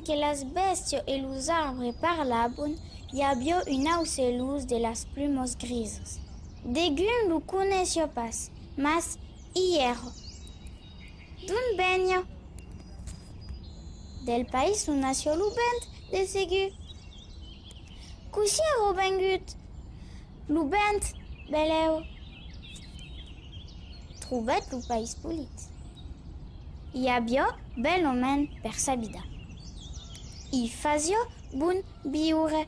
que las bestias y los árboles parlaban, y había una luz de las plumas grises. Degun lo conoció pas, mas hierro. D'un benio. Del país nació Lubent de Segu. Cousiero bengut. Lubent, beleu. Trouvet lo país polit. I había bel omen per sa vida. I fazio bun biure.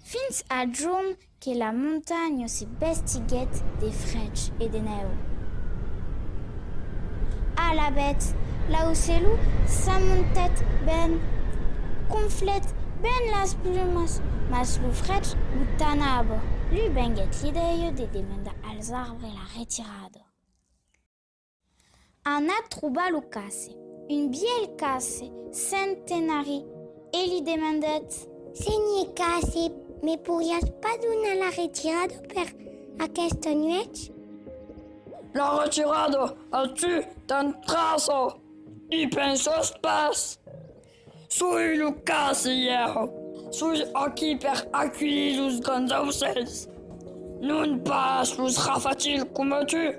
Fins a jom que la montagne se bestiguet de frech et de neu. A la bête, la ocelu s'amontet ben, conflet ben las plumas, mas lo frech lo tanabo. Lui benget l'idea de demandar als arbres la retirada. Anna trouba lo case, une bielle case, centenari, et li demandet: Senyor case, me podries pas donar la retirada per aquesta nuit? La retirada al tu tan trazo y pensos pas. Soy Lucas hierro. Soy aquí per accueillir los grands auxels. Non pas los rafatil como tu.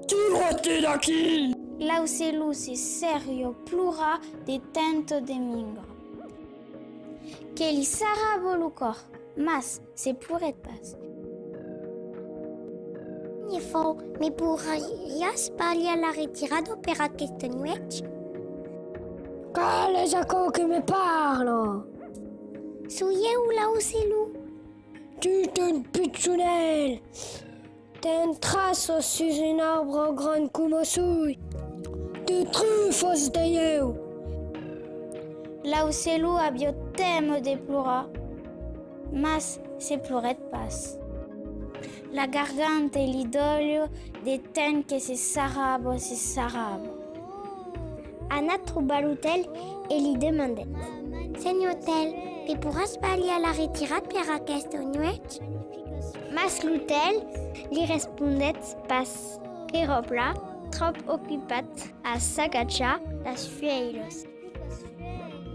Tire-te d'aquí! L'aucelu se serio plura de tanto de mingo. Que li sarabo lo cor, mas se pluret pas. Senyor, me podries parlar la retirada per aquesta nuit? Qual és aquò que me parla? Soyeu l'ocelu? Tu t'en pitxonel! Ten traços sus un arbre grand com suy. De trufos deieu! L'aucelu había temo de plura, mas se pluret pas. La garganta e l'idolio de ten que se sarabo. Anna trouba l'hôtel et li demandet: Senyor hotel, me podries parlar la retirada per aquesta nuit? Mas l'hotel li respondet pas, que era pla, trop ocupat a s'agachar las fueiros.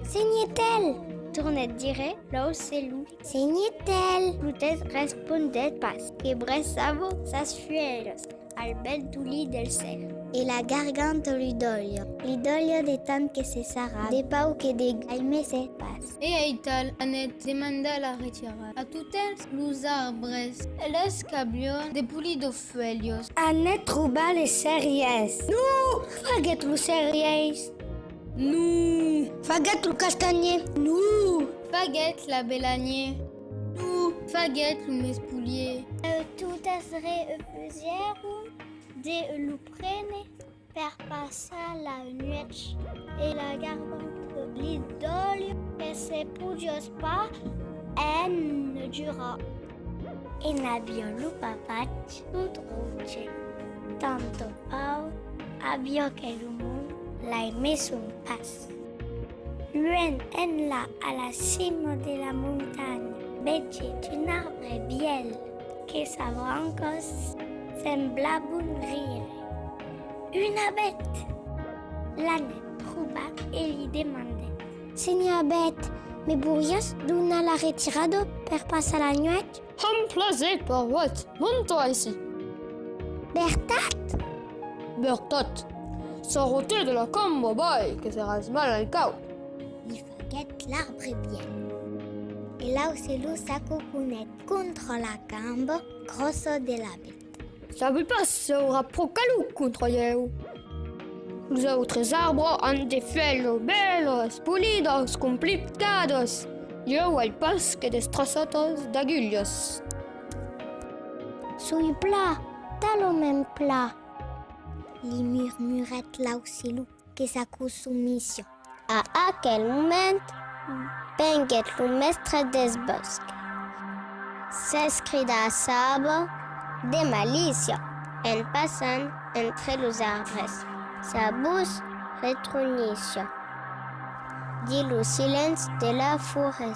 Senyor hotel, tornet dire l'ocelu. Senyor hotel, l'hotel respondet pas, que bressavo sas fueiros al bel tuli del cel. Et la garganta l'idolio de tant que se sarà, de pau que de galme se pas. E aital anet demanda la retirada. A tutels los arbres, los cablions de pulido fuelios. Anet trouba les sèries. No, faguet lo sèries. No! Faguet lo castanyer. No. Faguet la belanier. Nou, faguet lo mespoulier. Totes refusèrent de lo prene per passar la nuit et la garganta l'idolio que se pudios pas endurar. En había lo papach lo troche. Tanto pau había que lo mundo la emés un pas. Loin en la a la cima de la montagne, veget un arbre biel que sa brancos semblaven rire. Una bête. L'Annet trouba et li demandait: Senyor bête, me podries donar la retirada per passar la nuit? Amb plaser, Parrot. Monta ici. Bertat? Bertot. Sortez de la camba, boy, que seràs mal al cau. Li faguet l'arbre biel. Et l'ocelu s'acoconet contre la camba grossa de la bête. Sabe pas se haurà pro caluc controieu. Los autres arbres han de fuellos belos, polidos, complicados. Jo el pas que destroçados d'agulhos. Soy pla, talo même pla. Li murmuret l'ocelu que sa consumition. A aquel moment, venguet lo mestre des bosques. S'escrida saba de malicia en passant entre los arbres. Sa bouche retronissa. Dit le silence de la forêt.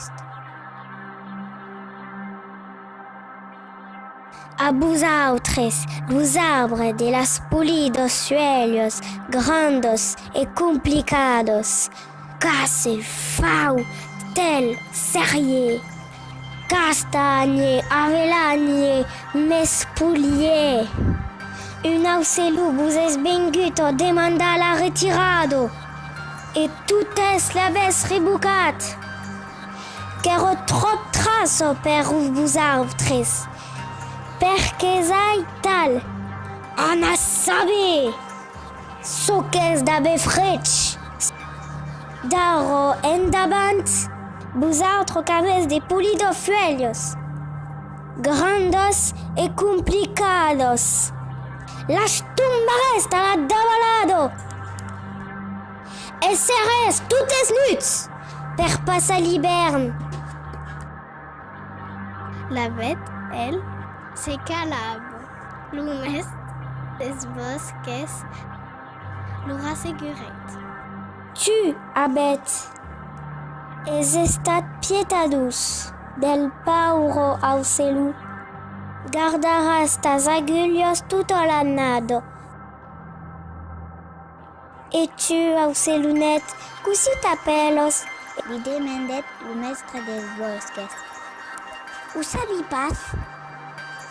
A vosotros, los arbres de las pulidos suelos, grandes y complicados, casi fau, tel, serrier, castagne, avelagne, mespulier. Un auxelu vos es venguto demanda la retirado, e tutes la ves rebucat. Quero trop traço per vosaltres, perquè sai tal, ana saber, soques d'abe frech, d'aro endavant, vosaltres cabez de pulido fuellos, grandes e complicados. Las tumbares a la davalado, e seres tutes nuts per passar l'hivern. La bête, elle, se calaba. L'humest des bosques l'aura seguret. Tu, abet, es estat pietadus del pauro aucelu. Guardarás tas agulhos tout l'annado. Et tu, aucelunet, cusi t'apelos? Li demandet lo mestre des bosques. Où sabi pas?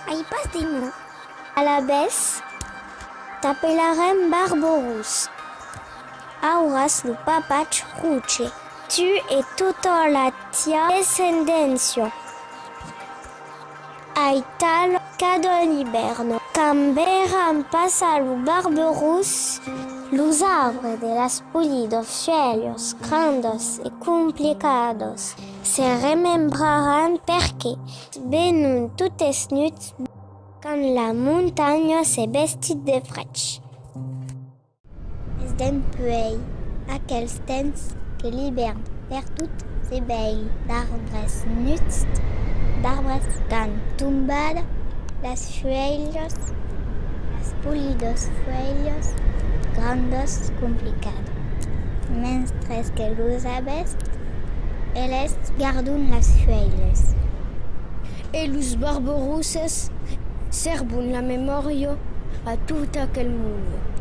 Ai pas des mots. À la baisse, t'appellarem Barborous. Auras lo papach ruche. Tu et tota la tia descendencio. Ai tal cadon hiberno. Camberam pasa lo Barborous, los arbres de las pulidos suelos grandes y complicados se remembrarán perquè venun tutes nuts quand la montagne se vestit de frech. Es dempuei aquels temps que l'hivern per tot se veille d'arbres nuts, d'arbres can tombada, las fuellos, las pulidos fuellos, grandes complicados. Mentres que los aves, elles gardun las fuellos. Et los barbarousses servent la mémoire à tout aquel monde.